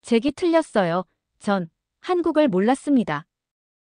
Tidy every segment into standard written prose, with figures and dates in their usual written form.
제기 틀렸어요. 전 한국을 몰랐습니다.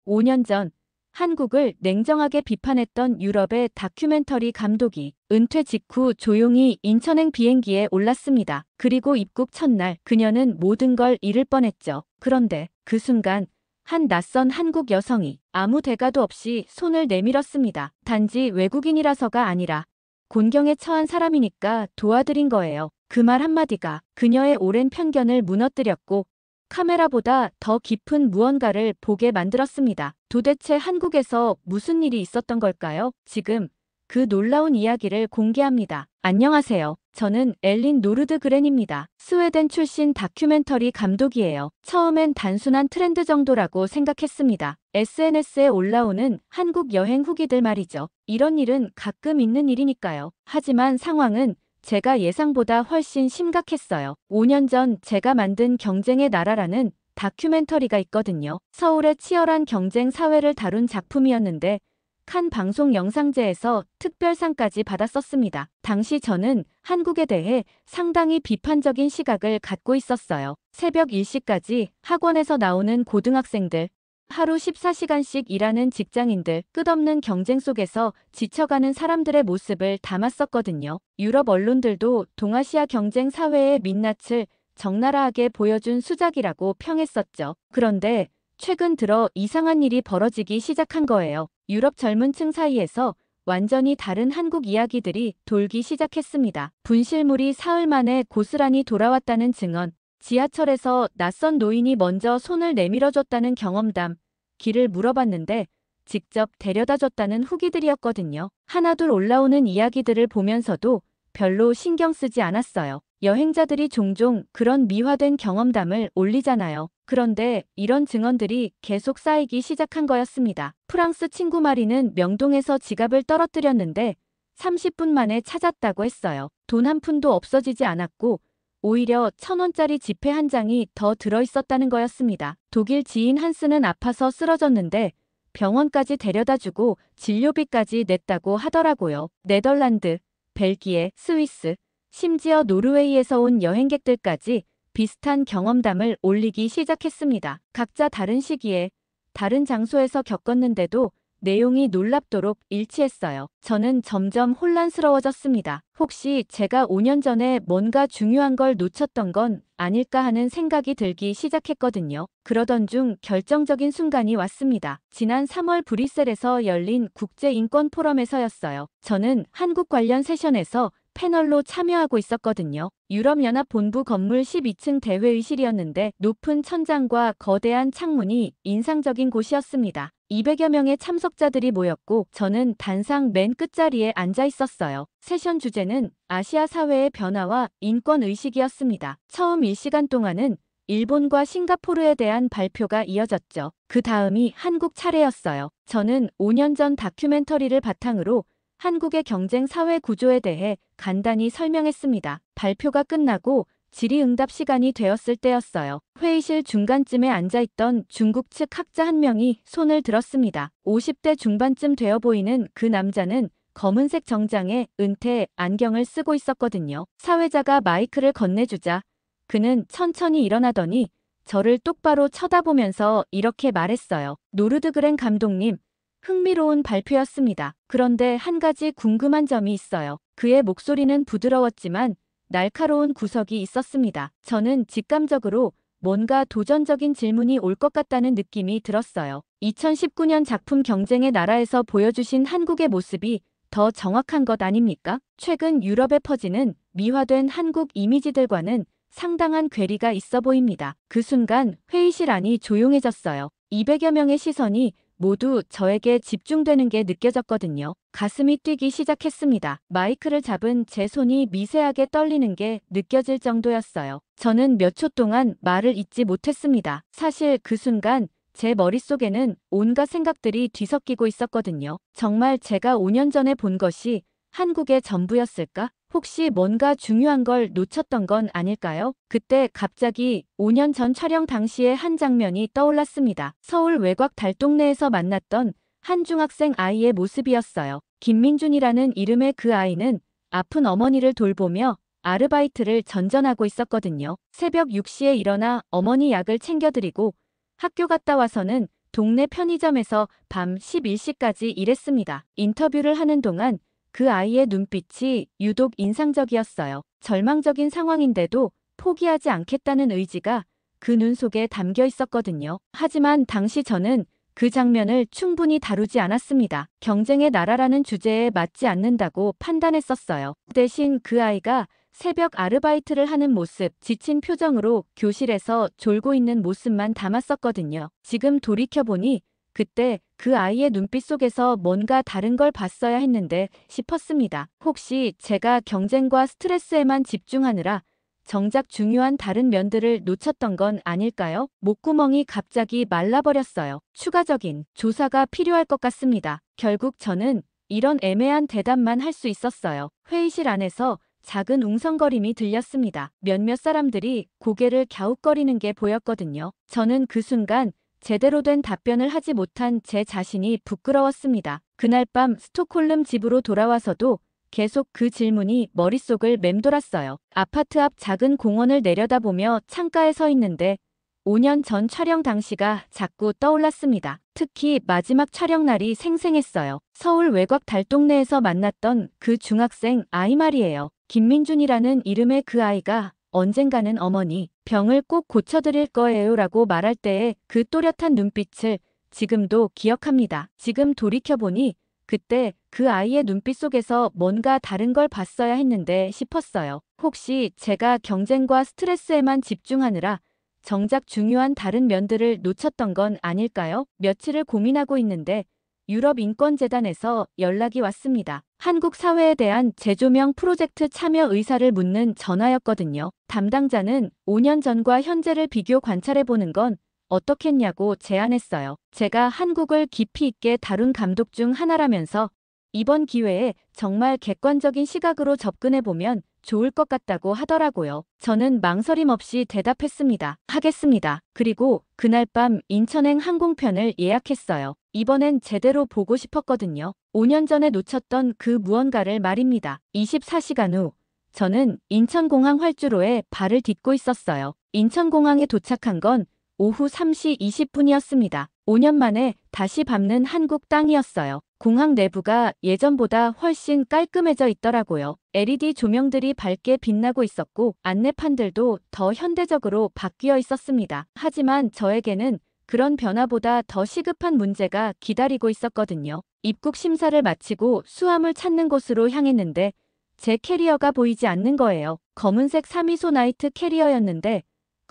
5년 전 한국을 냉정하게 비판했던 유럽의 다큐멘터리 감독이 은퇴 직후 조용히 인천행 비행기에 올랐습니다. 그리고 입국 첫날 그녀는 모든 걸 잃을 뻔했죠. 그런데 그 순간 한 낯선 한국 여성이 아무 대가도 없이 손을 내밀었습니다. 단지 외국인이라서가 아니라 곤경에 처한 사람이니까 도와드린 거예요. 그 말 한마디가 그녀의 오랜 편견을 무너뜨렸고 카메라보다 더 깊은 무언가를 보게 만들었습니다. 도대체 한국에서 무슨 일이 있었던 걸까요? 지금 그 놀라운 이야기를 공개합니다. 안녕하세요. 저는 엘린 노르드그렌입니다. 스웨덴 출신 다큐멘터리 감독이에요. 처음엔 단순한 트렌드 정도라고 생각했습니다. SNS에 올라오는 한국 여행 후기들 말이죠. 이런 일은 가끔 있는 일이니까요. 하지만 상황은 제가 예상보다 훨씬 심각했어요. 5년 전 제가 만든 경쟁의 나라라는 다큐멘터리가 있거든요. 서울의 치열한 경쟁 사회를 다룬 작품이었는데 칸 방송 영상제에서 특별상까지 받았었습니다. 당시 저는 한국에 대해 상당히 비판적인 시각을 갖고 있었어요. 새벽 일시까지 학원에서 나오는 고등학생들, 하루 14시간씩 일하는 직장인들, 끝없는 경쟁 속에서 지쳐가는 사람들의 모습을 담았었거든요. 유럽 언론들도 동아시아 경쟁 사회의 민낯을 적나라하게 보여준 수작이라고 평했었죠. 그런데 최근 들어 이상한 일이 벌어지기 시작한 거예요. 유럽 젊은 층 사이에서 완전히 다른 한국 이야기들이 돌기 시작했습니다. 분실물이 사흘 만에 고스란히 돌아왔다는 증언, 지하철에서 낯선 노인이 먼저 손을 내밀어줬다는 경험담, 길을 물어봤는데 직접 데려다줬다는 후기들이었거든요. 하나둘 올라오는 이야기들을 보면서도 별로 신경 쓰지 않았어요. 여행자들이 종종 그런 미화된 경험담을 올리잖아요. 그런데 이런 증언들이 계속 쌓이기 시작한 거였습니다. 프랑스 친구 마리는 명동에서 지갑을 떨어뜨렸는데 30분 만에 찾았다고 했어요. 돈 한 푼도 없어지지 않았고 오히려 1,000원짜리 지폐 한 장이 더 들어있었다는 거였습니다. 독일 지인 한스는 아파서 쓰러졌는데 병원까지 데려다주고 진료비까지 냈다고 하더라고요. 네덜란드, 벨기에, 스위스, 심지어 노르웨이에서 온 여행객들까지 비슷한 경험담을 올리기 시작했습니다. 각자 다른 시기에 다른 장소에서 겪었는데도 내용이 놀랍도록 일치했어요. 저는 점점 혼란스러워졌습니다. 혹시 제가 5년 전에 뭔가 중요한 걸 놓쳤던 건 아닐까 하는 생각이 들기 시작했거든요. 그러던 중 결정적인 순간이 왔습니다. 지난 3월 브뤼셀에서 열린 국제인권 포럼에서였어요. 저는 한국 관련 세션에서 패널로 참여하고 있었거든요. 유럽연합 본부 건물 12층 대회의실이었는데 높은 천장과 거대한 창문이 인상적인 곳이었습니다. 200여 명의 참석자들이 모였고 저는 단상 맨 끝자리에 앉아 있었어요. 세션 주제는 아시아 사회의 변화와 인권의식이었습니다. 처음 1시간 동안은 일본과 싱가포르에 대한 발표가 이어졌죠. 그 다음이 한국 차례였어요. 저는 5년 전 다큐멘터리를 바탕으로 한국의 경쟁 사회 구조에 대해 간단히 설명했습니다. 발표가 끝나고 질의응답 시간이 되었을 때였어요. 회의실 중간쯤에 앉아있던 중국 측 학자 한 명이 손을 들었습니다. 50대 중반쯤 되어 보이는 그 남자는 검은색 정장에 은퇴 안경을 쓰고 있었거든요. 사회자가 마이크를 건네주자 그는 천천히 일어나더니 저를 똑바로 쳐다보면서 이렇게 말했어요. 노르드그렌 감독님, 흥미로운 발표였습니다. 그런데 한 가지 궁금한 점이 있어요. 그의 목소리는 부드러웠지만 날카로운 구석이 있었습니다. 저는 직감적으로 뭔가 도전적인 질문이 올 것 같다는 느낌이 들었어요. 2019년 작품 경쟁의 나라에서 보여주신 한국의 모습이 더 정확한 것 아닙니까? 최근 유럽에 퍼지는 미화된 한국 이미지들과는 상당한 괴리가 있어 보입니다. 그 순간 회의실 안이 조용해졌어요. 200여 명의 시선이 모두 저에게 집중되는 게 느껴졌거든요. 가슴이 뛰기 시작했습니다. 마이크를 잡은 제 손이 미세하게 떨리는 게 느껴질 정도였어요. 저는 몇 초 동안 말을 잇지 못했습니다. 사실 그 순간 제 머릿속에는 온갖 생각들이 뒤섞이고 있었거든요. 정말 제가 5년 전에 본 것이 한국의 전부였을까? 혹시 뭔가 중요한 걸 놓쳤던 건 아닐까요? 그때 갑자기 5년 전 촬영 당시의 한 장면이 떠올랐습니다. 서울 외곽 달동네에서 만났던 한 중학생 아이의 모습이었어요. 김민준이라는 이름의 그 아이는 아픈 어머니를 돌보며 아르바이트를 전전하고 있었거든요. 새벽 6시에 일어나 어머니 약을 챙겨드리고 학교 갔다 와서는 동네 편의점에서 밤 11시까지 일했습니다. 인터뷰를 하는 동안 그 아이의 눈빛이 유독 인상적이었어요. 절망적인 상황인데도 포기하지 않겠다는 의지가 그 눈 속에 담겨 있었거든요. 하지만 당시 저는 그 장면을 충분히 다루지 않았습니다. 경쟁의 나라라는 주제에 맞지 않는다고 판단했었어요. 대신 그 아이가 새벽 아르바이트를 하는 모습, 지친 표정으로 교실에서 졸고 있는 모습만 담았었거든요. 지금 돌이켜보니 그때 그 아이의 눈빛 속에서 뭔가 다른 걸 봤어야 했는데 싶었습니다. 혹시 제가 경쟁과 스트레스에만 집중하느라 정작 중요한 다른 면들을 놓쳤던 건 아닐까요? 목구멍이 갑자기 말라버렸어요. 추가적인 조사가 필요할 것 같습니다. 결국 저는 이런 애매한 대답만 할 수 있었어요. 회의실 안에서 작은 웅성거림이 들렸습니다. 몇몇 사람들이 고개를 갸웃거리는 게 보였거든요. 저는 그 순간 제대로 된 답변을 하지 못한 제 자신이 부끄러웠습니다. 그날 밤 스톡홀름 집으로 돌아와서도 계속 그 질문이 머릿속을 맴돌았어요. 아파트 앞 작은 공원을 내려다보며 창가에 서 있는데 5년 전 촬영 당시가 자꾸 떠올랐습니다. 특히 마지막 촬영 날이 생생했어요. 서울 외곽 달동네에서 만났던 그 중학생 아이 말이에요. 김민준이라는 이름의 그 아이가 언젠가는 어머니, 병을 꼭 고쳐드릴 거예요 라고 말할 때의 그 또렷한 눈빛을 지금도 기억합니다. 지금 돌이켜보니 그때 그 아이의 눈빛 속에서 뭔가 다른 걸 봤어야 했는데 싶었어요. 혹시 제가 경쟁과 스트레스에만 집중하느라 정작 중요한 다른 면들을 놓쳤던 건 아닐까요? 며칠을 고민하고 있는데 유럽인권재단에서 연락이 왔습니다. 한국 사회에 대한 재조명 프로젝트 참여 의사를 묻는 전화였거든요. 담당자는 5년 전과 현재를 비교 관찰해보는 건 어떻겠냐고 제안했어요. 제가 한국을 깊이 있게 다룬 감독 중 하나라면서 이번 기회에 정말 객관적인 시각으로 접근해보면 좋을 것 같다고 하더라고요. 저는 망설임 없이 대답했습니다. 하겠습니다. 그리고 그날 밤 인천행 항공편을 예약했어요. 이번엔 제대로 보고 싶었거든요. 5년 전에 놓쳤던 그 무언가를 말입니다. 24시간 후 저는 인천공항 활주로에 발을 딛고 있었어요. 인천공항에 도착한 건 오후 3시 20분이었습니다. 5년 만에 다시 밟는 한국 땅이었어요. 공항 내부가 예전보다 훨씬 깔끔해져 있더라고요. LED 조명들이 밝게 빛나고 있었고 안내판들도 더 현대적으로 바뀌어 있었습니다. 하지만 저에게는 그런 변화보다 더 시급한 문제가 기다리고 있었거든요. 입국 심사를 마치고 수함을 찾는 곳으로 향했는데 제 캐리어가 보이지 않는 거예요. 검은색 3위소 나이트 캐리어였는데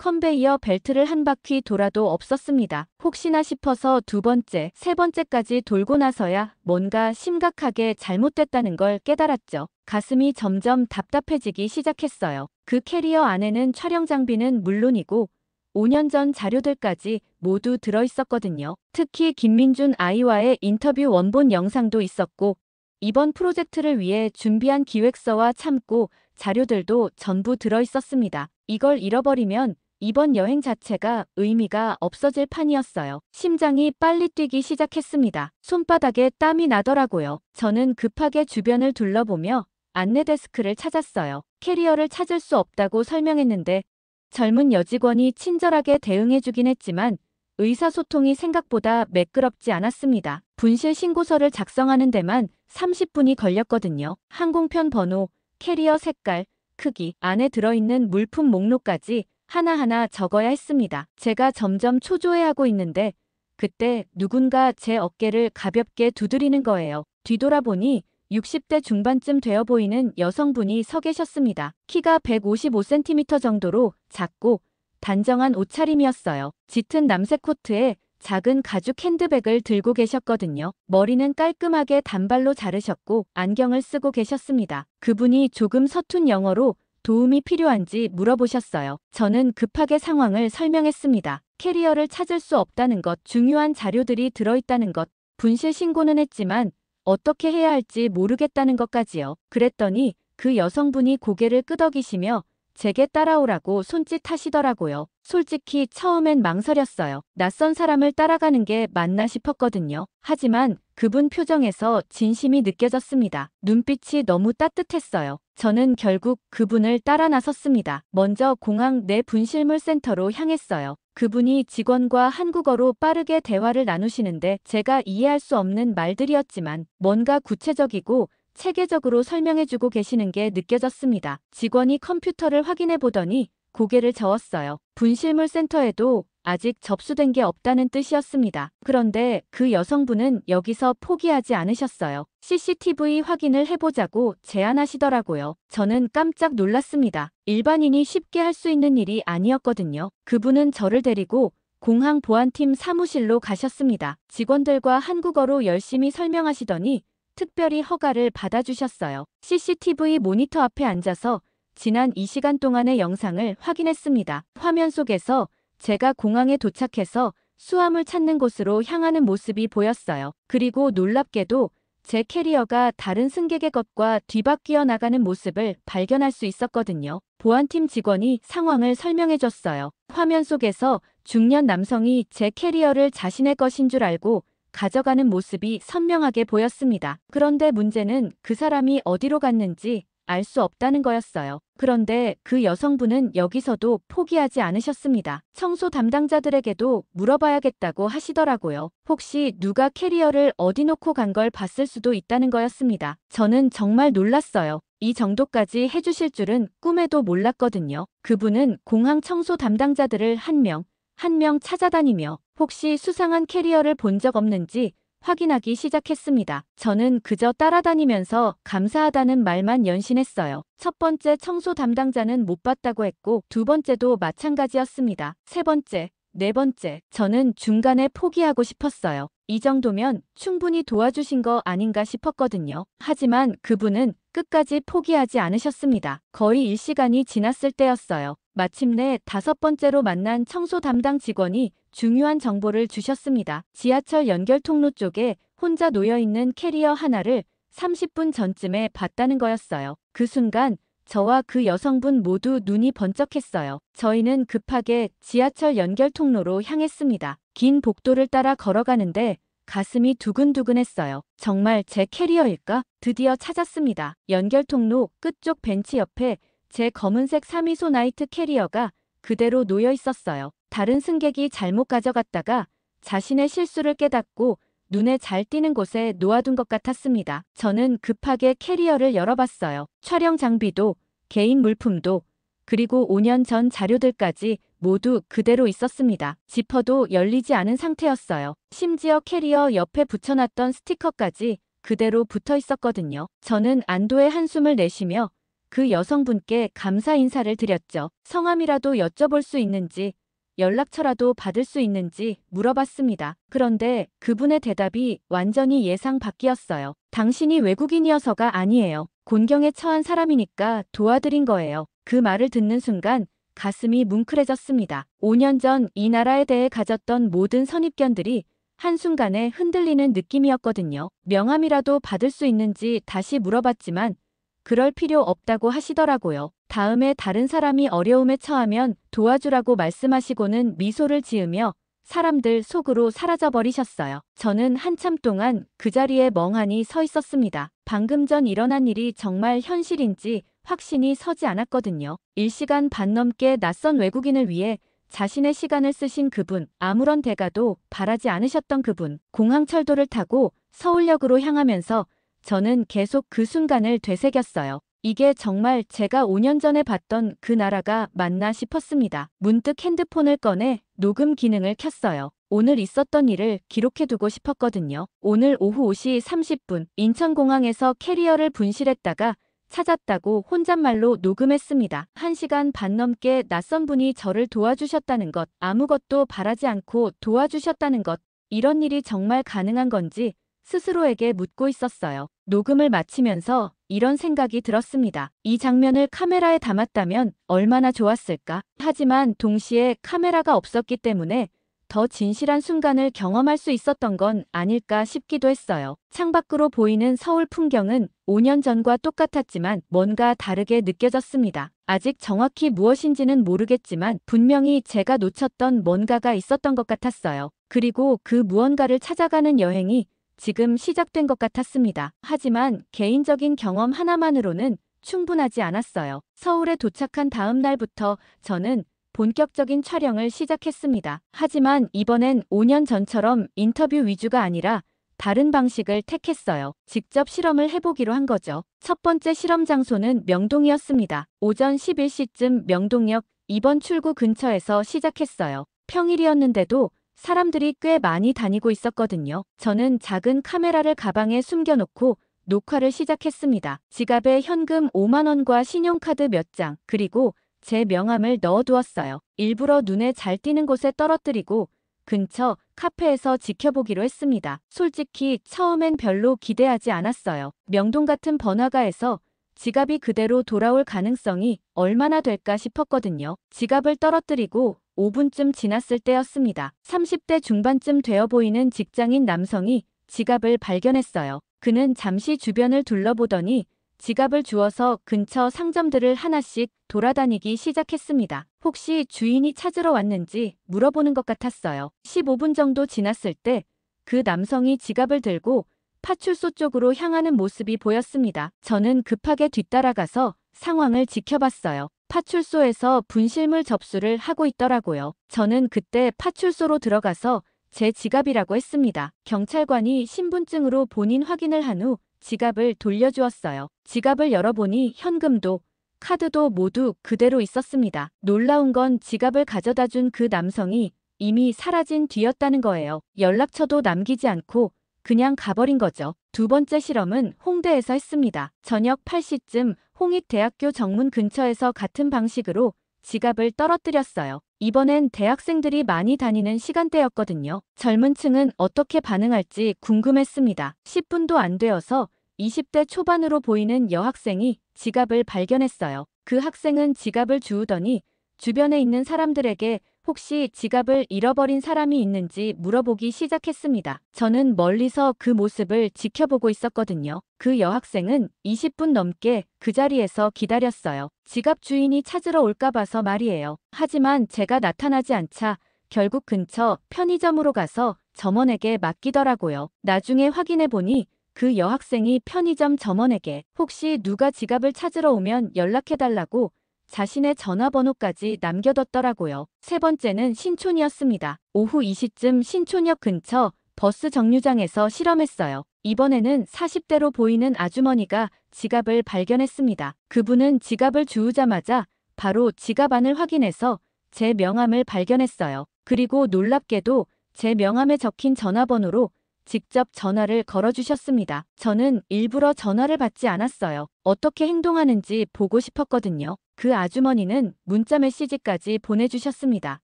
컨베이어 벨트를 한 바퀴 돌아도 없었습니다. 혹시나 싶어서 두 번째, 세 번째까지 돌고 나서야 뭔가 심각하게 잘못됐다는 걸 깨달았죠. 가슴이 점점 답답해지기 시작했어요. 그 캐리어 안에는 촬영 장비는 물론이고 5년 전 자료들까지 모두 들어있었거든요. 특히 김민준 아이와의 인터뷰 원본 영상도 있었고 이번 프로젝트를 위해 준비한 기획서와 참고 자료들도 전부 들어있었습니다. 이걸 잃어버리면 이번 여행 자체가 의미가 없어질 판이었어요. 심장이 빨리 뛰기 시작했습니다. 손바닥에 땀이 나더라고요. 저는 급하게 주변을 둘러보며 안내 데스크를 찾았어요. 캐리어를 찾을 수 없다고 설명했는데 젊은 여직원이 친절하게 대응해주긴 했지만 의사소통이 생각보다 매끄럽지 않았습니다. 분실 신고서를 작성하는 데만 30분이 걸렸거든요. 항공편 번호, 캐리어 색깔, 크기, 안에 들어있는 물품 목록까지 하나하나 적어야 했습니다. 제가 점점 초조해하고 있는데 그때 누군가 제 어깨를 가볍게 두드리는 거예요. 뒤돌아보니 60대 중반쯤 되어 보이는 여성분이 서 계셨습니다. 키가 155cm 정도로 작고 단정한 옷차림이었어요. 짙은 남색 코트에 작은 가죽 핸드백을 들고 계셨거든요. 머리는 깔끔하게 단발로 자르셨고 안경을 쓰고 계셨습니다. 그분이 조금 서툰 영어로 도움이 필요한지 물어보셨어요. 저는 급하게 상황을 설명했습니다. 캐리어를 찾을 수 없다는 것, 중요한 자료들이 들어있다는 것, 분실 신고는 했지만 어떻게 해야 할지 모르겠다는 것까지요. 그랬더니 그 여성분이 고개를 끄덕이시며 제게 따라오라고 손짓하시더라고요. 솔직히 처음엔 망설였어요. 낯선 사람을 따라가는 게 맞나 싶었거든요. 하지만 그분 표정에서 진심이 느껴졌습니다. 눈빛이 너무 따뜻했어요. 저는 결국 그분을 따라 나섰습니다. 먼저 공항 내 분실물 센터로 향했어요. 그분이 직원과 한국어로 빠르게 대화를 나누시는데 제가 이해할 수 없는 말들이었지만 뭔가 구체적이고 체계적으로 설명해주고 계시는 게 느껴졌습니다. 직원이 컴퓨터를 확인해 보더니 고개를 저었어요. 분실물 센터에도 아직 접수된 게 없다는 뜻이었습니다. 그런데 그 여성분은 여기서 포기하지 않으셨어요. CCTV 확인을 해보자고 제안하시더라고요. 저는 깜짝 놀랐습니다. 일반인이 쉽게 할 수 있는 일이 아니었거든요. 그분은 저를 데리고 공항 보안팀 사무실로 가셨습니다. 직원들과 한국어로 열심히 설명하시더니 특별히 허가를 받아주셨어요. CCTV 모니터 앞에 앉아서 지난 2시간 동안의 영상을 확인했습니다. 화면 속에서 제가 공항에 도착해서 수함을 찾는 곳으로 향하는 모습이 보였어요. 그리고 놀랍게도 제 캐리어가 다른 승객의 것과 뒤바뀌어 나가는 모습을 발견할 수 있었거든요. 보안팀 직원이 상황을 설명해줬어요. 화면 속에서 중년 남성이 제 캐리어를 자신의 것인 줄 알고 가져가는 모습이 선명하게 보였습니다. 그런데 문제는 그 사람이 어디로 갔는지 알 수 없다는 거였어요. 그런데 그 여성분은 여기서도 포기하지 않으셨습니다. 청소 담당자들에게도 물어봐야겠다고 하시더라고요. 혹시 누가 캐리어를 어디 놓고 간 걸 봤을 수도 있다는 거였습니다. 저는 정말 놀랐어요. 이 정도까지 해주실 줄은 꿈에도 몰랐거든요. 그분은 공항 청소 담당자들을 한 명 한 명 찾아다니며 혹시 수상한 캐리어를 본 적 없는지 확인하기 시작했습니다. 저는 그저 따라다니면서 감사하다는 말만 연신했어요. 첫 번째 청소 담당자는 못 봤다고 했고 두 번째도 마찬가지였습니다. 세 번째, 네 번째, 저는 중간에 포기하고 싶었어요. 이 정도면 충분히 도와주신 거 아닌가 싶었거든요. 하지만 그분은 끝까지 포기하지 않으셨습니다. 거의 1시간이 지났을 때였어요. 마침내 다섯 번째로 만난 청소 담당 직원이 중요한 정보를 주셨습니다. 지하철 연결 통로 쪽에 혼자 놓여있는 캐리어 하나를 30분 전쯤에 봤다는 거였어요. 그 순간 저와 그 여성분 모두 눈이 번쩍했어요. 저희는 급하게 지하철 연결 통로로 향했습니다. 긴 복도를 따라 걸어가는데 가슴이 두근두근했어요. 정말 제 캐리어일까? 드디어 찾았습니다. 연결 통로 끝쪽 벤치 옆에 제 검은색 사미소 나이트 캐리어가 그대로 놓여 있었어요. 다른 승객이 잘못 가져갔다가 자신의 실수를 깨닫고 눈에 잘 띄는 곳에 놓아둔 것 같았습니다. 저는 급하게 캐리어를 열어봤어요. 촬영 장비도, 개인 물품도, 그리고 5년 전 자료들까지 모두 그대로 있었습니다. 지퍼도 열리지 않은 상태였어요. 심지어 캐리어 옆에 붙여놨던 스티커까지 그대로 붙어 있었거든요. 저는 안도의 한숨을 내쉬며 그 여성분께 감사 인사를 드렸죠. 성함이라도 여쭤볼 수 있는지, 연락처라도 받을 수 있는지 물어봤습니다. 그런데 그분의 대답이 완전히 예상 밖이었어요. 당신이 외국인이어서가 아니에요. 곤경에 처한 사람이니까 도와드린 거예요. 그 말을 듣는 순간 가슴이 뭉클해졌습니다. 5년 전 이 나라에 대해 가졌던 모든 선입견들이 한순간에 흔들리는 느낌이었거든요. 명함이라도 받을 수 있는지 다시 물어봤지만 그럴 필요 없다고 하시더라고요. 다음에 다른 사람이 어려움에 처하면 도와주라고 말씀하시고는 미소를 지으며 사람들 속으로 사라져버리셨어요. 저는 한참 동안 그 자리에 멍하니 서 있었습니다. 방금 전 일어난 일이 정말 현실인지 확신이 서지 않았거든요. 1시간 반 넘게 낯선 외국인을 위해 자신의 시간을 쓰신 그분, 아무런 대가도 바라지 않으셨던 그분, 공항철도를 타고 서울역으로 향하면서 저는 계속 그 순간을 되새겼어요. 이게 정말 제가 5년 전에 봤던 그 나라가 맞나 싶었습니다. 문득 핸드폰을 꺼내 녹음 기능을 켰어요. 오늘 있었던 일을 기록해두고 싶었거든요. 오늘 오후 5시 30분 인천공항에서 캐리어를 분실했다가 찾았다고 혼잣말로 녹음했습니다. 1시간 반 넘게 낯선 분이 저를 도와주셨다는 것, 아무것도 바라지 않고 도와주셨다는 것, 이런 일이 정말 가능한 건지 스스로에게 묻고 있었어요. 녹음을 마치면서 이런 생각이 들었습니다. 이 장면을 카메라에 담았다면 얼마나 좋았을까? 하지만 동시에 카메라가 없었기 때문에 더 진실한 순간을 경험할 수 있었던 건 아닐까 싶기도 했어요. 창밖으로 보이는 서울 풍경은 5년 전과 똑같았지만 뭔가 다르게 느껴졌습니다. 아직 정확히 무엇인지는 모르겠지만 분명히 제가 놓쳤던 뭔가가 있었던 것 같았어요. 그리고 그 무언가를 찾아가는 여행이 지금 시작된 것 같았습니다. 하지만 개인적인 경험 하나만으로는 충분하지 않았어요. 서울에 도착한 다음 날부터 저는 본격적인 촬영을 시작했습니다. 하지만 이번엔 5년 전처럼 인터뷰 위주가 아니라 다른 방식을 택했어요. 직접 실험을 해보기로 한 거죠. 첫 번째 실험 장소는 명동이었습니다. 오전 11시쯤 명동역 2번 출구 근처에서 시작했어요. 평일이었는데도 사람들이 꽤 많이 다니고 있었거든요. 저는 작은 카메라를 가방에 숨겨놓고 녹화를 시작했습니다. 지갑에 현금 5만 원과 신용카드 몇 장, 그리고 제 명함을 넣어두었어요. 일부러 눈에 잘 띄는 곳에 떨어뜨리고 근처 카페에서 지켜보기로 했습니다. 솔직히 처음엔 별로 기대하지 않았어요. 명동 같은 번화가에서 지갑이 그대로 돌아올 가능성이 얼마나 될까 싶었거든요. 지갑을 떨어뜨리고 5분쯤 지났을 때였습니다. 30대 중반쯤 되어 보이는 직장인 남성이 지갑을 발견했어요. 그는 잠시 주변을 둘러보더니 지갑을 주워서 근처 상점들을 하나씩 돌아다니기 시작했습니다. 혹시 주인이 찾으러 왔는지 물어보는 것 같았어요. 15분 정도 지났을 때 그 남성이 지갑을 들고 파출소 쪽으로 향하는 모습이 보였습니다. 저는 급하게 뒤따라가서 상황을 지켜봤어요. 파출소에서 분실물 접수를 하고 있더라고요. 저는 그때 파출소로 들어가서 제 지갑이라고 했습니다. 경찰관이 신분증으로 본인 확인을 한 후 지갑을 돌려주었어요. 지갑을 열어보니 현금도 카드도 모두 그대로 있었습니다. 놀라운 건 지갑을 가져다 준 그 남성이 이미 사라진 뒤였다는 거예요. 연락처도 남기지 않고 그냥 가버린 거죠. 두 번째 실험은 홍대에서 했습니다. 저녁 8시쯤 홍익대학교 정문 근처에서 같은 방식으로 지갑을 떨어뜨렸어요. 이번엔 대학생들이 많이 다니는 시간대였거든요. 젊은 층은 어떻게 반응할지 궁금했습니다. 10분도 안 되어서 20대 초반으로 보이는 여학생이 지갑을 발견했어요. 그 학생은 지갑을 주우더니 주변에 있는 사람들에게 혹시 지갑을 잃어버린 사람이 있는지 물어보기 시작했습니다. 저는 멀리서 그 모습을 지켜보고 있었거든요. 그 여학생은 20분 넘게 그 자리에서 기다렸어요. 지갑 주인이 찾으러 올까 봐서 말이에요. 하지만 제가 나타나지 않자 결국 근처 편의점으로 가서 점원에게 맡기더라고요. 나중에 확인해보니 그 여학생이 편의점 점원에게 혹시 누가 지갑을 찾으러 오면 연락해달라고 자신의 전화번호까지 남겨뒀더라고요. 세 번째는 신촌이었습니다. 오후 2시쯤 신촌역 근처 버스 정류장에서 실험했어요. 이번에는 40대로 보이는 아주머니가 지갑을 발견했습니다. 그분은 지갑을 주우자마자 바로 지갑 안을 확인해서 제 명함을 발견했어요. 그리고 놀랍게도 제 명함에 적힌 전화번호로 직접 전화를 걸어주셨습니다. 저는 일부러 전화를 받지 않았어요. 어떻게 행동하는지 보고 싶었거든요. 그 아주머니는 문자 메시지까지 보내주셨습니다.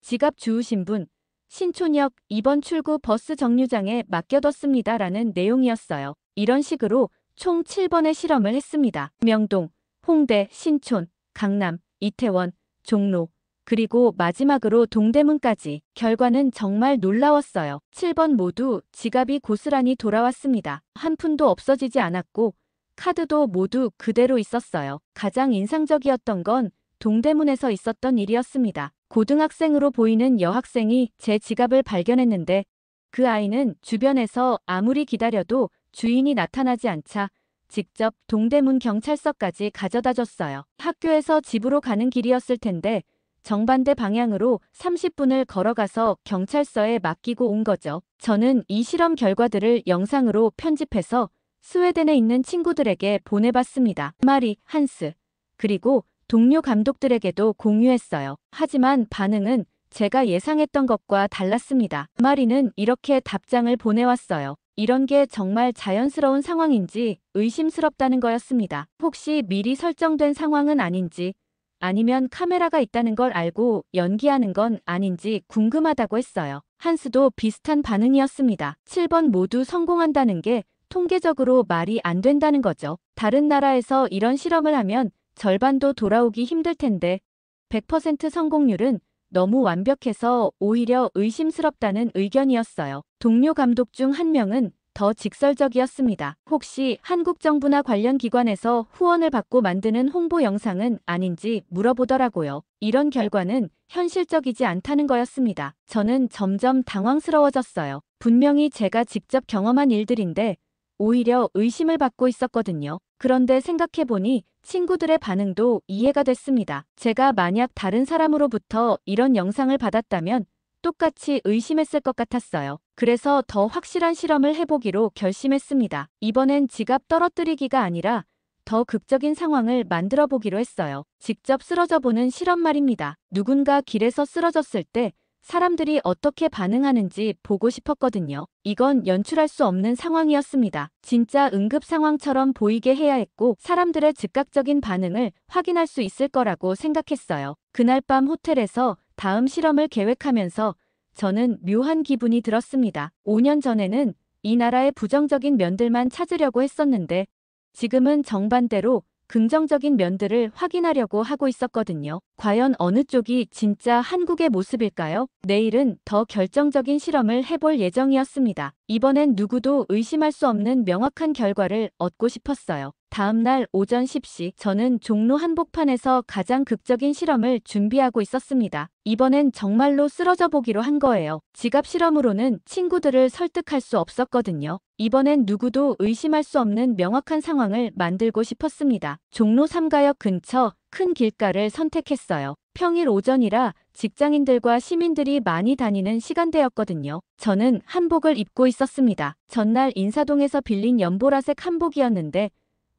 지갑 주우신 분, 신촌역 2번 출구 버스 정류장에 맡겨뒀습니다. 라는 내용이었어요. 이런 식으로 총 7번의 실험을 했습니다. 명동, 홍대, 신촌, 강남, 이태원, 종로, 그리고 마지막으로 동대문까지. 결과는 정말 놀라웠어요. 7번 모두 지갑이 고스란히 돌아왔습니다. 한 푼도 없어지지 않았고 카드도 모두 그대로 있었어요. 가장 인상적이었던 건 동대문에서 있었던 일이었습니다. 고등학생으로 보이는 여학생이 제 지갑을 발견했는데 그 아이는 주변에서 아무리 기다려도 주인이 나타나지 않자 직접 동대문 경찰서까지 가져다 줬어요. 학교에서 집으로 가는 길이었을 텐데 정반대 방향으로 30분을 걸어가서 경찰서에 맡기고 온 거죠. 저는 이 실험 결과들을 영상으로 편집해서 스웨덴에 있는 친구들에게 보내봤습니다. 마리, 한스, 그리고 동료 감독들에게도 공유했어요. 하지만 반응은 제가 예상했던 것과 달랐습니다. 마리는 이렇게 답장을 보내왔어요. 이런 게 정말 자연스러운 상황인지 의심스럽다는 거였습니다. 혹시 미리 설정된 상황은 아닌지, 아니면 카메라가 있다는 걸 알고 연기하는 건 아닌지 궁금하다고 했어요. 한스도 비슷한 반응이었습니다. 7번 모두 성공한다는 게 통계적으로 말이 안 된다는 거죠. 다른 나라에서 이런 실험을 하면 절반도 돌아오기 힘들 텐데 100% 성공률은 너무 완벽해서 오히려 의심스럽다는 의견이었어요. 동료 감독 중 한 명은 더 직설적이었습니다. 혹시 한국 정부나 관련 기관에서 후원을 받고 만드는 홍보 영상은 아닌지 물어보더라고요. 이런 결과는 현실적이지 않다는 거였습니다. 저는 점점 당황스러워졌어요. 분명히 제가 직접 경험한 일들인데 오히려 의심을 받고 있었거든요. 그런데 생각해보니 친구들의 반응도 이해가 됐습니다. 제가 만약 다른 사람으로부터 이런 영상을 받았다면 똑같이 의심했을 것 같았어요. 그래서 더 확실한 실험을 해보기로 결심했습니다. 이번엔 지갑 떨어뜨리기가 아니라 더 극적인 상황을 만들어 보기로 했어요. 직접 쓰러져 보는 실험 말입니다. 누군가 길에서 쓰러졌을 때 사람들이 어떻게 반응하는지 보고 싶었거든요. 이건 연출할 수 없는 상황이었습니다. 진짜 응급 상황처럼 보이게 해야 했고 사람들의 즉각적인 반응을 확인할 수 있을 거라고 생각했어요. 그날 밤 호텔에서 다음 실험을 계획하면서 저는 묘한 기분이 들었습니다. 5년 전에는 이 나라의 부정적인 면들만 찾으려고 했었는데 지금은 정반대로 긍정적인 면들을 확인하려고 하고 있었거든요. 과연 어느 쪽이 진짜 한국의 모습일까요? 내일은 더 결정적인 실험을 해볼 예정이었습니다. 이번엔 누구도 의심할 수 없는 명확한 결과를 얻고 싶었어요. 다음날 오전 10시 저는 종로 한복판에서 가장 극적인 실험을 준비하고 있었습니다. 이번엔 정말로 쓰러져 보기로 한 거예요. 지갑 실험으로는 친구들을 설득할 수 없었거든요. 이번엔 누구도 의심할 수 없는 명확한 상황을 만들고 싶었습니다. 종로 3가역 근처 큰 길가를 선택했어요. 평일 오전이라 직장인들과 시민들이 많이 다니는 시간대였거든요. 저는 한복을 입고 있었습니다. 전날 인사동에서 빌린 연보라색 한복이었는데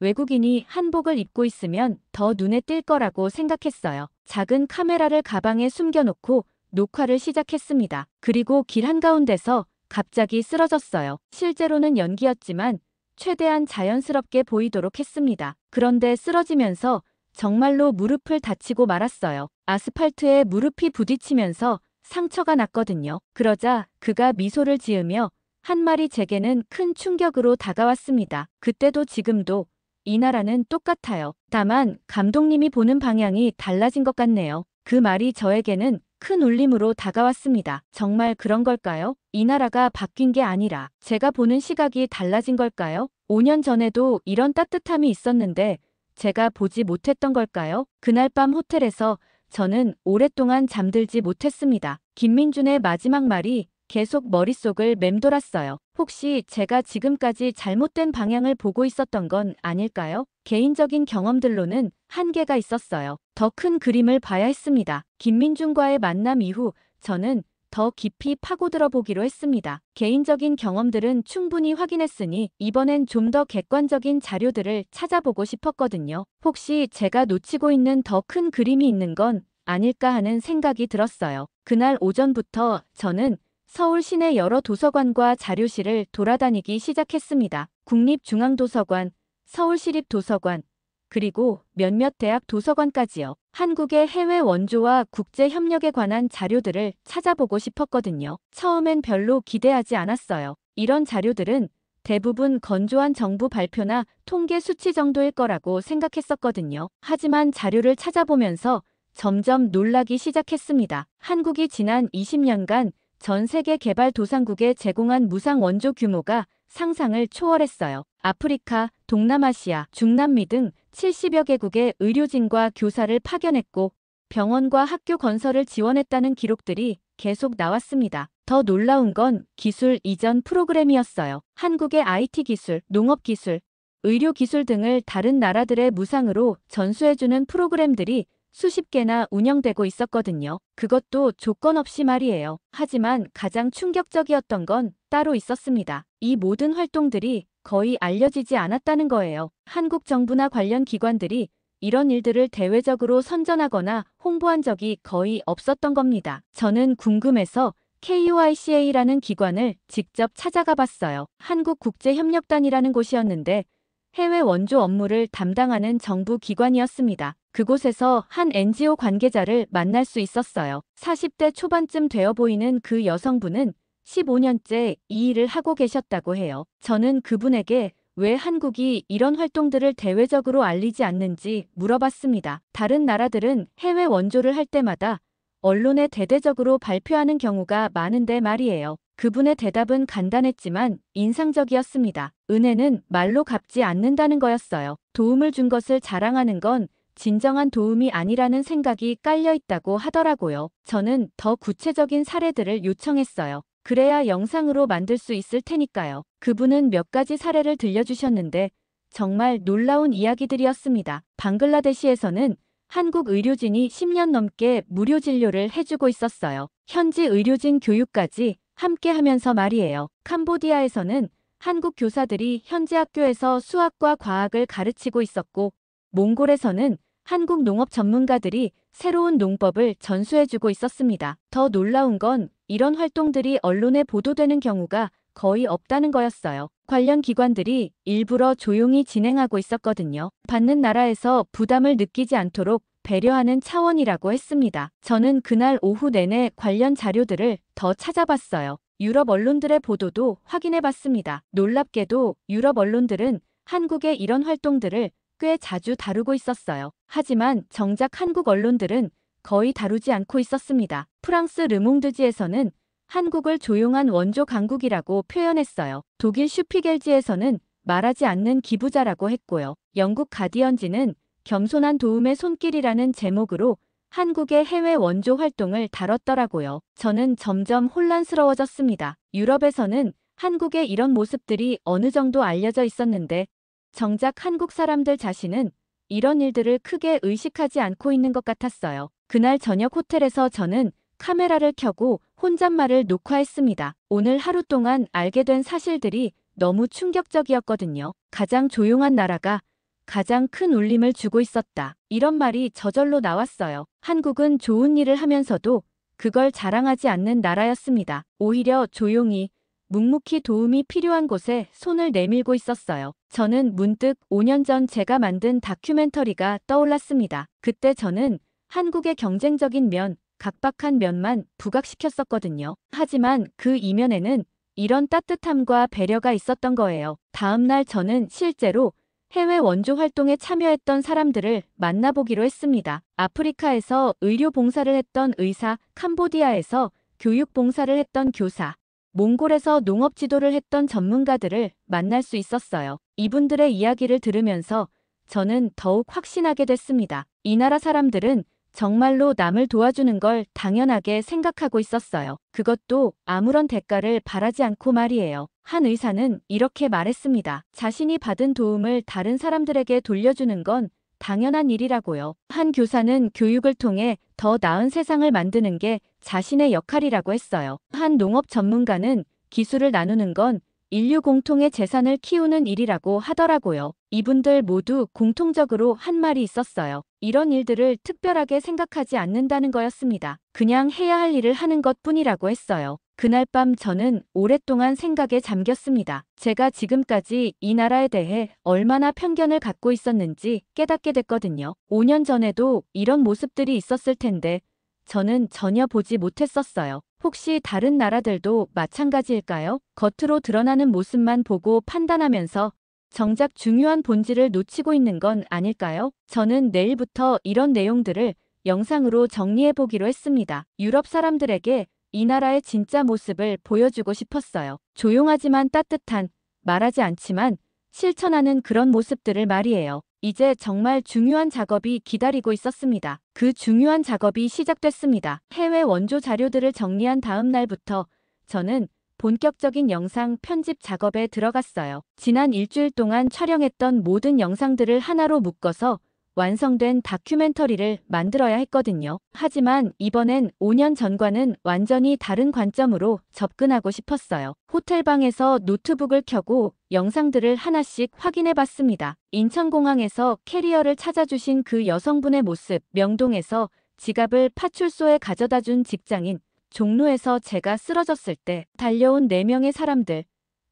외국인이 한복을 입고 있으면 더 눈에 띌 거라고 생각했어요. 작은 카메라를 가방에 숨겨놓고 녹화를 시작했습니다. 그리고 길 한가운데서 갑자기 쓰러졌어요. 실제로는 연기였지만 최대한 자연스럽게 보이도록 했습니다. 그런데 쓰러지면서 정말로 무릎을 다치고 말았어요. 아스팔트에 무릎이 부딪히면서 상처가 났거든요. 그러자 그가 미소를 지으며 한 말이 제게는 큰 충격으로 다가왔습니다. 그때도 지금도 이 나라는 똑같아요. 다만 감독님이 보는 방향이 달라진 것 같네요. 그 말이 저에게는 큰 울림으로 다가왔습니다. 정말 그런 걸까요? 이 나라가 바뀐 게 아니라 제가 보는 시각이 달라진 걸까요? 5년 전에도 이런 따뜻함이 있었는데 제가 보지 못했던 걸까요? 그날 밤 호텔에서 저는 오랫동안 잠들지 못했습니다. 김민준의 마지막 말이 계속 머릿속을 맴돌았어요. 혹시 제가 지금까지 잘못된 방향을 보고 있었던 건 아닐까요? 개인적인 경험들로는 한계가 있었어요. 더 큰 그림을 봐야 했습니다. 김민준과의 만남 이후 저는 더 깊이 파고들어 보기로 했습니다. 개인적인 경험들은 충분히 확인했으니 이번엔 좀 더 객관적인 자료들을 찾아보고 싶었거든요. 혹시 제가 놓치고 있는 더 큰 그림이 있는 건 아닐까 하는 생각이 들었어요. 그날 오전부터 저는 서울 시내 여러 도서관과 자료실을 돌아다니기 시작했습니다. 국립중앙도서관, 서울시립도서관, 그리고 몇몇 대학 도서관까지요. 한국의 해외 원조와 국제 협력에 관한 자료들을 찾아보고 싶었거든요. 처음엔 별로 기대하지 않았어요. 이런 자료들은 대부분 건조한 정부 발표나 통계 수치 정도일 거라고 생각했었거든요. 하지만 자료를 찾아보면서 점점 놀라기 시작했습니다. 한국이 지난 20년간 전 세계 개발도상국에 제공한 무상 원조 규모가 상상을 초월했어요. 아프리카, 동남아시아, 중남미 등 70여 개국의 의료진과 교사를 파견했고 병원과 학교 건설을 지원했다는 기록들이 계속 나왔습니다. 더 놀라운 건 기술 이전 프로그램이었어요. 한국의 IT 기술, 농업 기술, 의료 기술 등을 다른 나라들의 무상으로 전수해주는 프로그램들이 수십 개나 운영되고 있었거든요. 그것도 조건 없이 말이에요. 하지만 가장 충격적이었던 건 따로 있었습니다. 이 모든 활동들이 거의 알려지지 않았다는 거예요. 한국 정부나 관련 기관들이 이런 일들을 대외적으로 선전하거나 홍보한 적이 거의 없었던 겁니다. 저는 궁금해서 KUICA라는 기관을 직접 찾아가 봤어요. 한국국제협력단이라는 곳이었는데 해외 원조 업무를 담당하는 정부 기관이었습니다. 그곳에서 한 NGO 관계자를 만날 수 있었어요. 40대 초반쯤 되어 보이는 그 여성분은 15년째 이 일을 하고 계셨다고 해요. 저는 그분에게 왜 한국이 이런 활동들을 대외적으로 알리지 않는지 물어봤습니다. 다른 나라들은 해외 원조를 할 때마다 언론에 대대적으로 발표하는 경우가 많은데 말이에요. 그분의 대답은 간단했지만 인상적이었습니다. 은혜는 말로 갚지 않는다는 거였어요. 도움을 준 것을 자랑하는 건 진정한 도움이 아니라는 생각이 깔려 있다고 하더라고요. 저는 더 구체적인 사례들을 요청했어요. 그래야 영상으로 만들 수 있을 테니까요. 그분은 몇 가지 사례를 들려주셨는데 정말 놀라운 이야기들이었습니다. 방글라데시에서는 한국 의료진이 10년 넘게 무료 진료를 해주고 있었어요. 현지 의료진 교육까지 함께 하면서 말이에요. 캄보디아에서는 한국 교사들이 현지 학교에서 수학과 과학을 가르치고 있었고, 몽골에서는 한국 농업 전문가들이 새로운 농법을 전수해주고 있었습니다. 더 놀라운 건 이런 활동들이 언론에 보도되는 경우가 거의 없다는 거였어요. 관련 기관들이 일부러 조용히 진행하고 있었거든요. 받는 나라에서 부담을 느끼지 않도록 배려하는 차원이라고 했습니다. 저는 그날 오후 내내 관련 자료들을 더 찾아봤어요. 유럽 언론들의 보도도 확인해봤습니다. 놀랍게도 유럽 언론들은 한국의 이런 활동들을 꽤 자주 다루고 있었어요. 하지만 정작 한국 언론들은 거의 다루지 않고 있었습니다. 프랑스 르몽드지에서는 한국을 조용한 원조 강국이라고 표현했어요. 독일 슈피겔지에서는 말하지 않는 기부자라고 했고요. 영국 가디언지는 겸손한 도움의 손길이라는 제목으로 한국의 해외 원조 활동을 다뤘더라고요. 저는 점점 혼란스러워졌습니다. 유럽에서는 한국의 이런 모습들이 어느 정도 알려져 있었는데 정작 한국 사람들 자신은 이런 일들을 크게 의식하지 않고 있는 것 같았어요. 그날 저녁 호텔에서 저는 카메라를 켜고 혼잣말을 녹화했습니다. 오늘 하루 동안 알게 된 사실들이 너무 충격적이었거든요. 가장 조용한 나라가 가장 큰 울림을 주고 있었다. 이런 말이 저절로 나왔어요. 한국은 좋은 일을 하면서도 그걸 자랑하지 않는 나라였습니다. 오히려 조용히 묵묵히 도움이 필요한 곳에 손을 내밀고 있었어요. 저는 문득 5년 전 제가 만든 다큐멘터리가 떠올랐습니다. 그때 저는 한국의 경쟁적인 면, 각박한 면만 부각시켰었거든요. 하지만 그 이면에는 이런 따뜻함과 배려가 있었던 거예요. 다음 날 저는 실제로 해외 원조 활동에 참여했던 사람들을 만나보기로 했습니다. 아프리카에서 의료 봉사를 했던 의사, 캄보디아에서 교육 봉사를 했던 교사, 몽골에서 농업 지도를 했던 전문가들을 만날 수 있었어요. 이분들의 이야기를 들으면서 저는 더욱 확신하게 됐습니다. 이 나라 사람들은 정말로 남을 도와주는 걸 당연하게 생각하고 있었어요. 그것도 아무런 대가를 바라지 않고 말이에요. 한 의사는 이렇게 말했습니다. 자신이 받은 도움을 다른 사람들에게 돌려주는 건 당연한 일이라고요. 한 교사는 교육을 통해 더 나은 세상을 만드는 게 자신의 역할이라고 했어요. 한 농업 전문가는 기술을 나누는 건 인류 공통의 재산을 키우는 일이라고 하더라고요. 이분들 모두 공통적으로 한 말이 있었어요. 이런 일들을 특별하게 생각하지 않는다는 거였습니다. 그냥 해야 할 일을 하는 것뿐이라고 했어요. 그날 밤 저는 오랫동안 생각에 잠겼습니다. 제가 지금까지 이 나라에 대해 얼마나 편견을 갖고 있었는지 깨닫게 됐거든요. 5년 전에도 이런 모습들이 있었을 텐데 저는 전혀 보지 못했었어요. 혹시 다른 나라들도 마찬가지일까요? 겉으로 드러나는 모습만 보고 판단하면서 정작 중요한 본질을 놓치고 있는 건 아닐까요? 저는 내일부터 이런 내용들을 영상으로 정리해보기로 했습니다. 유럽 사람들에게 이 나라의 진짜 모습을 보여주고 싶었어요. 조용하지만 따뜻한, 말하지 않지만 실천하는 그런 모습들을 말이에요. 이제 정말 중요한 작업이 기다리고 있었습니다. 그 중요한 작업이 시작됐습니다. 해외 원조 자료들을 정리한 다음 날부터 저는 본격적인 영상 편집 작업에 들어갔어요. 지난 일주일 동안 촬영했던 모든 영상들을 하나로 묶어서 완성된 다큐멘터리를 만들어야 했거든요. 하지만 이번엔 5년 전과는 완전히 다른 관점으로 접근하고 싶었어요. 호텔방에서 노트북을 켜고 영상들을 하나씩 확인해 봤습니다. 인천공항에서 캐리어를 찾아주신 그 여성분의 모습, 명동에서 지갑을 파출소에 가져다 준 직장인, 종로에서 제가 쓰러졌을 때 달려온 4명의 사람들,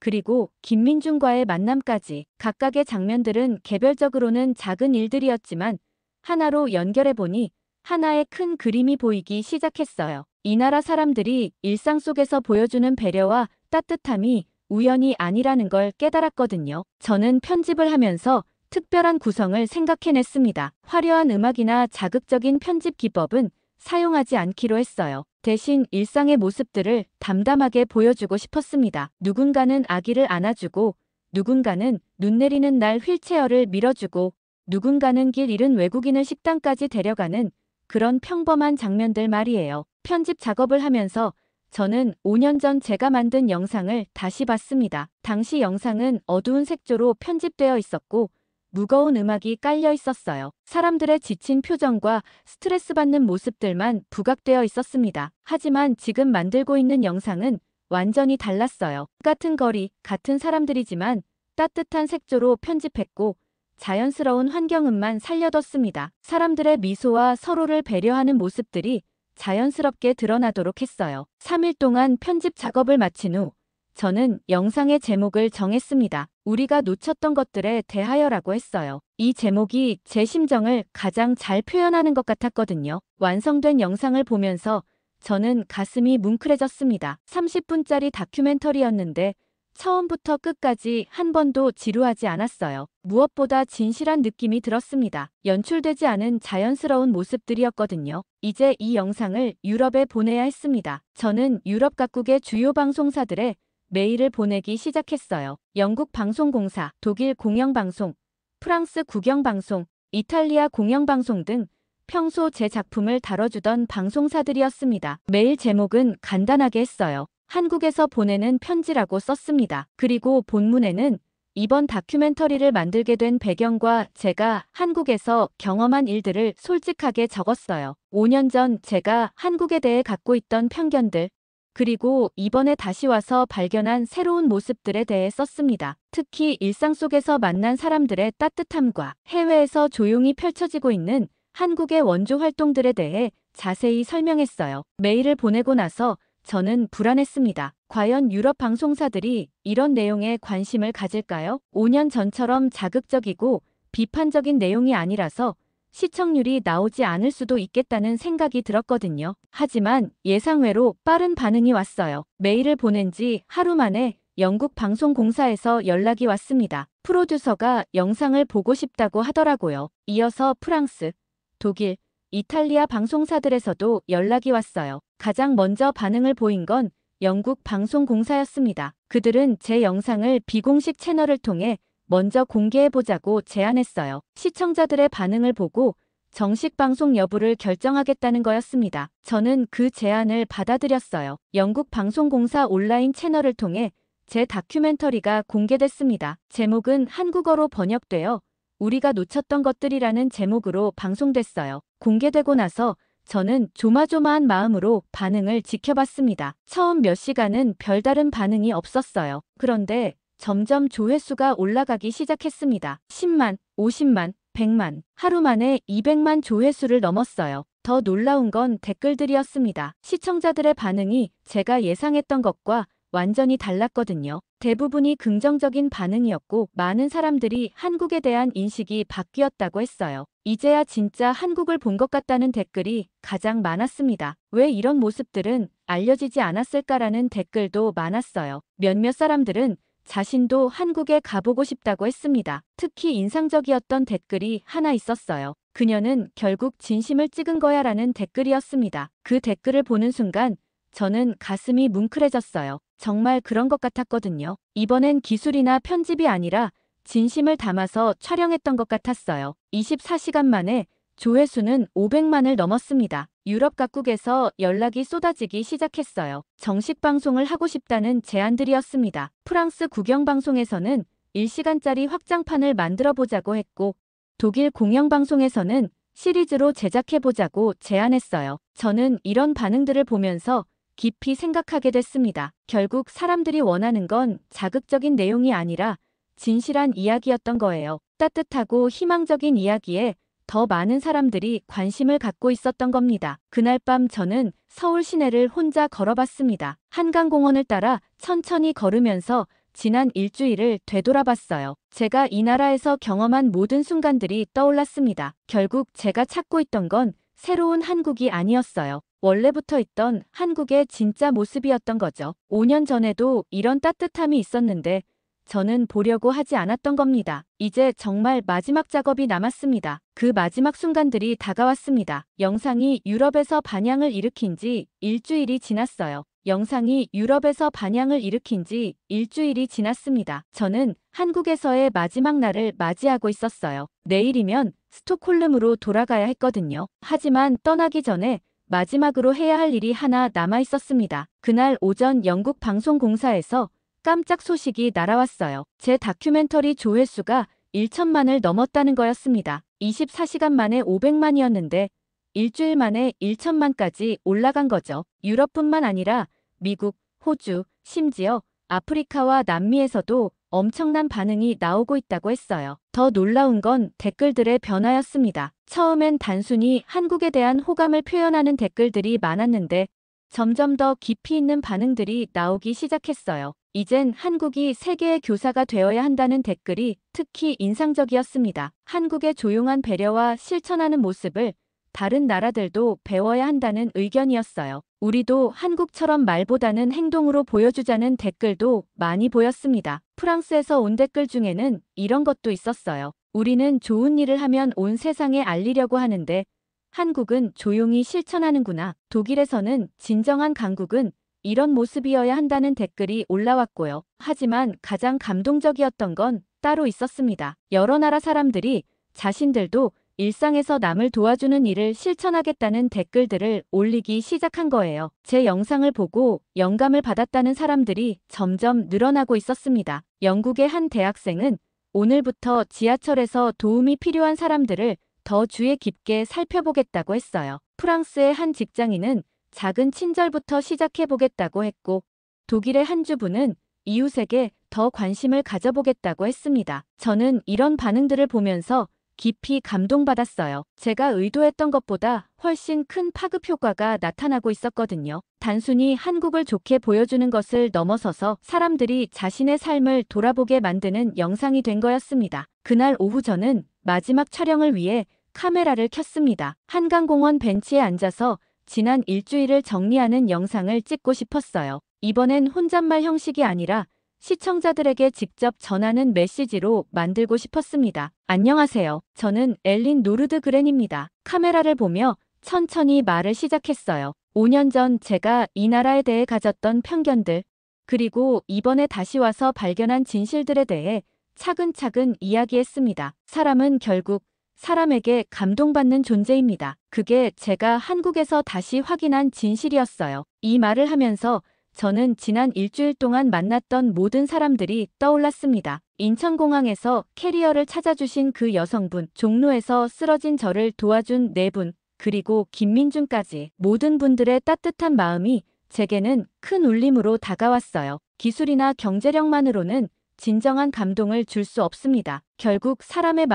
그리고 김민중과의 만남까지 각각의 장면들은 개별적으로는 작은 일들이었지만 하나로 연결해보니 하나의 큰 그림이 보이기 시작했어요. 이 나라 사람들이 일상 속에서 보여주는 배려와 따뜻함이 우연이 아니라는 걸 깨달았거든요. 저는 편집을 하면서 특별한 구성을 생각해냈습니다. 화려한 음악이나 자극적인 편집 기법은 사용하지 않기로 했어요. 대신 일상의 모습들을 담담하게 보여주고 싶었습니다. 누군가는 아기를 안아주고, 누군가는 눈 내리는 날 휠체어를 밀어주고, 누군가는 길 잃은 외국인을 식당까지 데려가는 그런 평범한 장면들 말이에요. 편집 작업을 하면서 저는 5년 전 제가 만든 영상을 다시 봤습니다. 당시 영상은 어두운 색조로 편집되어 있었고 무거운 음악이 깔려 있었어요. 사람들의 지친 표정과 스트레스 받는 모습들만 부각되어 있었습니다. 하지만 지금 만들고 있는 영상은 완전히 달랐어요. 같은 거리, 같은 사람들이지만 따뜻한 색조로 편집했고 자연스러운 환경음만 살려뒀습니다. 사람들의 미소와 서로를 배려하는 모습들이 자연스럽게 드러나도록 했어요. 3일 동안 편집 작업을 마친 후 저는 영상의 제목을 정했습니다. 우리가 놓쳤던 것들에 대하여라고 했어요. 이 제목이 제 심정을 가장 잘 표현하는 것 같았거든요. 완성된 영상을 보면서 저는 가슴이 뭉클해졌습니다. 30분짜리 다큐멘터리였는데 처음부터 끝까지 한 번도 지루하지 않았어요. 무엇보다 진실한 느낌이 들었습니다. 연출되지 않은 자연스러운 모습들이었거든요. 이제 이 영상을 유럽에 보내야 했습니다. 저는 유럽 각국의 주요 방송사들에 메일을 보내기 시작했어요. 영국 방송공사, 독일 공영방송, 프랑스 국영방송, 이탈리아 공영방송 등 평소 제 작품을 다뤄주던 방송사들이었습니다. 메일 제목은 간단하게 했어요. 한국에서 보내는 편지라고 썼습니다. 그리고 본문에는 이번 다큐멘터리를 만들게 된 배경과 제가 한국에서 경험한 일들을 솔직하게 적었어요. 5년 전 제가 한국에 대해 갖고 있던 편견들, 그리고 이번에 다시 와서 발견한 새로운 모습들에 대해 썼습니다. 특히 일상 속에서 만난 사람들의 따뜻함과 해외에서 조용히 펼쳐지고 있는 한국의 원조 활동들에 대해 자세히 설명했어요. 메일을 보내고 나서 저는 불안했습니다. 과연 유럽 방송사들이 이런 내용에 관심을 가질까요? 5년 전처럼 자극적이고 비판적인 내용이 아니라서 시청률이 나오지 않을 수도 있겠다는 생각이 들었거든요. 하지만 예상외로 빠른 반응이 왔어요. 메일을 보낸 지 하루 만에 영국 방송공사에서 연락이 왔습니다. 프로듀서가 영상을 보고 싶다고 하더라고요. 이어서 프랑스, 독일, 이탈리아 방송사들에서도 연락이 왔어요. 가장 먼저 반응을 보인 건 영국 방송공사였습니다. 그들은 제 영상을 비공식 채널을 통해 먼저 공개해보자고 제안했어요. 시청자들의 반응을 보고 정식 방송 여부를 결정하겠다는 거였습니다. 저는 그 제안을 받아들였어요. 영국 방송공사 온라인 채널을 통해 제 다큐멘터리가 공개됐습니다. 제목은 한국어로 번역되어 우리가 놓쳤던 것들이라는 제목으로 방송됐어요. 공개되고 나서 저는 조마조마한 마음으로 반응을 지켜봤습니다. 처음 몇 시간은 별다른 반응이 없었어요. 그런데 점점 조회수가 올라가기 시작했습니다. 10만, 50만, 100만, 하루 만에 200만 조회수를 넘었어요. 더 놀라운 건 댓글들이었습니다. 시청자들의 반응이 제가 예상했던 것과 완전히 달랐거든요. 대부분이 긍정적인 반응이었고 많은 사람들이 한국에 대한 인식이 바뀌었다고 했어요. 이제야 진짜 한국을 본 것 같다는 댓글이 가장 많았습니다. 왜 이런 모습들은 알려지지 않았을까라는 댓글도 많았어요. 몇몇 사람들은 자신도 한국에 가보고 싶다고 했습니다. 특히 인상적이었던 댓글이 하나 있었어요. 그녀는 결국 진심을 찍은 거야라는 댓글이었습니다. 그 댓글을 보는 순간 저는 가슴이 뭉클해졌어요. 정말 그런 것 같았거든요. 이번엔 기술이나 편집이 아니라 진심을 담아서 촬영했던 것 같았어요. 24시간 만에 조회수는 500만을 넘었습니다. 유럽 각국에서 연락이 쏟아지기 시작했어요. 정식 방송을 하고 싶다는 제안들이었습니다. 프랑스 국영방송에서는 1시간짜리 확장판을 만들어보자고 했고 독일 공영방송에서는 시리즈로 제작해보자고 제안했어요. 저는 이런 반응들을 보면서 깊이 생각하게 됐습니다. 결국 사람들이 원하는 건 자극적인 내용이 아니라 진실한 이야기였던 거예요. 따뜻하고 희망적인 이야기에 더 많은 사람들이 관심을 갖고 있었던 겁니다. 그날 밤 저는 서울 시내를 혼자 걸어봤습니다. 한강공원을 따라 천천히 걸으면서 지난 일주일을 되돌아봤어요. 제가 이 나라에서 경험한 모든 순간들이 떠올랐습니다. 결국 제가 찾고 있던 건 새로운 한국이 아니었어요. 원래부터 있던 한국의 진짜 모습이었던 거죠. 5년 전에도 이런 따뜻함이 있었는데 저는 보려고 하지 않았던 겁니다. 이제 정말 마지막 작업이 남았습니다. 그 마지막 순간들이 다가왔습니다. 영상이 유럽에서 반향을 일으킨 지 일주일이 지났어요. 영상이 유럽에서 반향을 일으킨 지 일주일이 지났습니다. 저는 한국에서의 마지막 날을 맞이하고 있었어요. 내일이면 스톡홀름으로 돌아가야 했거든요. 하지만 떠나기 전에 마지막으로 해야 할 일이 하나 남아 있었습니다. 그날 오전 영국 방송공사에서 깜짝 소식이 날아왔어요. 제 다큐멘터리 조회수가 1천만을 넘었다는 거였습니다. 24시간 만에 500만이었는데 일주일 만에 1천만까지 올라간 거죠. 유럽뿐만 아니라 미국, 호주, 심지어 아프리카와 남미에서도 엄청난 반응이 나오고 있다고 했어요. 더 놀라운 건 댓글들의 변화였습니다. 처음엔 단순히 한국에 대한 호감을 표현하는 댓글들이 많았는데 점점 더 깊이 있는 반응들이 나오기 시작했어요. 이젠 한국이 세계의 교사가 되어야 한다는 댓글이 특히 인상적이었습니다. 한국의 조용한 배려와 실천하는 모습을 다른 나라들도 배워야 한다는 의견이었어요. 우리도 한국처럼 말보다는 행동으로 보여주자는 댓글도 많이 보였습니다. 프랑스에서 온 댓글 중에는 이런 것도 있었어요. 우리는 좋은 일을 하면 온 세상에 알리려고 하는데 한국은 조용히 실천하는구나. 독일에서는 진정한 강국은 이런 모습이어야 한다는 댓글이 올라왔고요. 하지만 가장 감동적이었던 건 따로 있었습니다. 여러 나라 사람들이 자신들도 일상에서 남을 도와주는 일을 실천하겠다는 댓글들을 올리기 시작한 거예요. 제 영상을 보고 영감을 받았다는 사람들이 점점 늘어나고 있었습니다. 영국의 한 대학생은 오늘부터 지하철에서 도움이 필요한 사람들을 더 주의 깊게 살펴보겠다고 했어요. 프랑스의 한 직장인은 작은 친절부터 시작해보겠다고 했고, 독일의 한 주부는 이웃에게 더 관심을 가져보겠다고 했습니다. 저는 이런 반응들을 보면서 깊이 감동받았어요. 제가 의도했던 것보다 훨씬 큰 파급 효과가 나타나고 있었거든요. 단순히 한국을 좋게 보여주는 것을 넘어서서 사람들이 자신의 삶을 돌아보게 만드는 영상이 된 거였습니다. 그날 오후 저는 마지막 촬영을 위해 카메라를 켰습니다. 한강공원 벤치에 앉아서 지난 일주일을 정리하는 영상을 찍고 싶었어요. 이번엔 혼잣말 형식이 아니라 시청자들에게 직접 전하는 메시지로 만들고 싶었습니다. 안녕하세요. 저는 엘린 노르드그렌입니다. 카메라를 보며 천천히 말을 시작했어요. 5년 전 제가 이 나라에 대해 가졌던 편견들, 그리고 이번에 다시 와서 발견한 진실들에 대해 차근차근 이야기했습니다. 사람은 결국 사람에게 감동받는 존재입니다. 그게 제가 한국에서 다시 확인한 진실이었어요. 이 말을 하면서 저는 지난 일주일 동안 만났던 모든 사람들이 떠올랐습니다. 인천공항에서 캐리어를 찾아주신 그 여성분, 종로에서 쓰러진 저를 도와준 4분, 그리고 김민준까지 모든 분들의 따뜻한 마음이 제게는 큰 울림으로 다가왔어요. 기술이나 경제력만으로는 진정한 감동을 줄 수 없습니다. 결국 사람의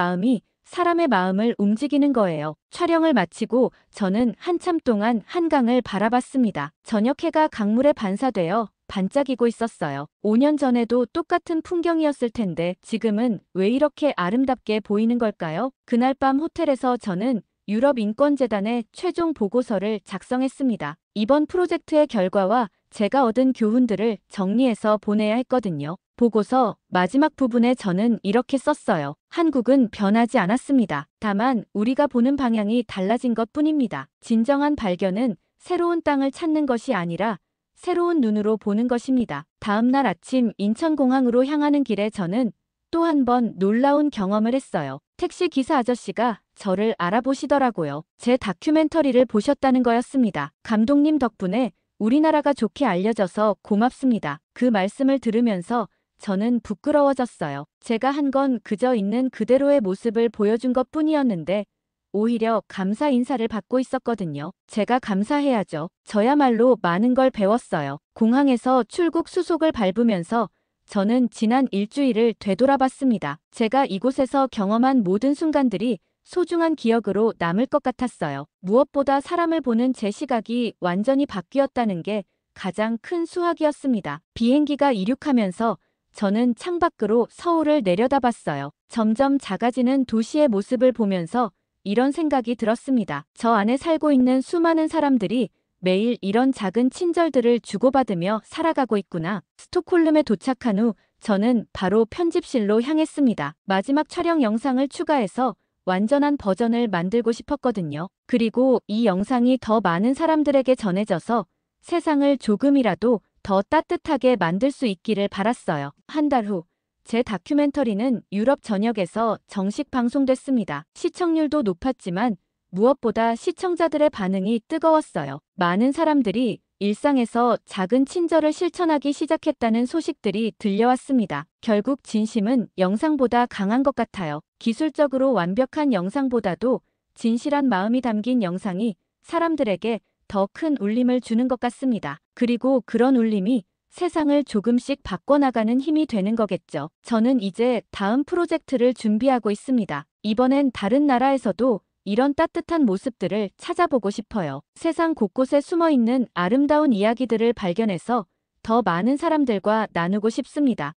마음을 움직이는 거예요. 촬영을 마치고 저는 한참 동안 한강을 바라봤습니다. 저녁 해가 강물에 반사되어 반짝이고 있었어요. 5년 전에도 똑같은 풍경이었을 텐데 지금은 왜 이렇게 아름답게 보이는 걸까요? 그날 밤 호텔에서 저는 유럽인권재단의 최종 보고서를 작성했습니다. 이번 프로젝트의 결과와 제가 얻은 교훈들을 정리해서 보내야 했거든요. 보고서 마지막 부분에 저는 이렇게 썼어요. 한국은 변하지 않았습니다. 다만 우리가 보는 방향이 달라진 것뿐입니다. 진정한 발견은 새로운 땅을 찾는 것이 아니라 새로운 눈으로 보는 것입니다. 다음 날 아침 인천공항으로 향하는 길에 저는 또 한 번 놀라운 경험을 했어요. 택시 기사 아저씨가 저를 알아보시더라고요. 제 다큐멘터리를 보셨다는 거였습니다. 감독님 덕분에 우리나라가 좋게 알려져서 고맙습니다. 그 말씀을 들으면서 저는 부끄러워졌어요. 제가 한 건 그저 있는 그대로의 모습을 보여준 것뿐이었는데 오히려 감사 인사를 받고 있었거든요. 제가 감사해야죠. 저야말로 많은 걸 배웠어요. 공항에서 출국 수속을 밟으면서 저는 지난 일주일을 되돌아봤습니다. 제가 이곳에서 경험한 모든 순간들이 소중한 기억으로 남을 것 같았어요. 무엇보다 사람을 보는 제 시각이 완전히 바뀌었다는 게 가장 큰 수확이었습니다. 비행기가 이륙하면서 저는 창밖으로 서울을 내려다봤어요. 점점 작아지는 도시의 모습을 보면서 이런 생각이 들었습니다. 저 안에 살고 있는 수많은 사람들이 매일 이런 작은 친절들을 주고받으며 살아가고 있구나. 스톡홀름에 도착한 후 저는 바로 편집실로 향했습니다. 마지막 촬영 영상을 추가해서 완전한 버전을 만들고 싶었거든요. 그리고 이 영상이 더 많은 사람들에게 전해져서 세상을 조금이라도 더 따뜻하게 만들 수 있기를 바랐어요. 한 달 후, 제 다큐멘터리는 유럽 전역에서 정식 방송됐습니다. 시청률도 높았지만 무엇보다 시청자들의 반응이 뜨거웠어요. 많은 사람들이 일상에서 작은 친절을 실천하기 시작했다는 소식들이 들려왔습니다. 결국 진심은 영상보다 강한 것 같아요. 기술적으로 완벽한 영상보다도 진실한 마음이 담긴 영상이 사람들에게 더 큰 울림을 주는 것 같습니다. 그리고 그런 울림이 세상을 조금씩 바꿔나가는 힘이 되는 거겠죠. 저는 이제 다음 프로젝트를 준비하고 있습니다. 이번엔 다른 나라에서도 이런 따뜻한 모습들을 찾아보고 싶어요. 세상 곳곳에 숨어있는 아름다운 이야기들을 발견해서 더 많은 사람들과 나누고 싶습니다.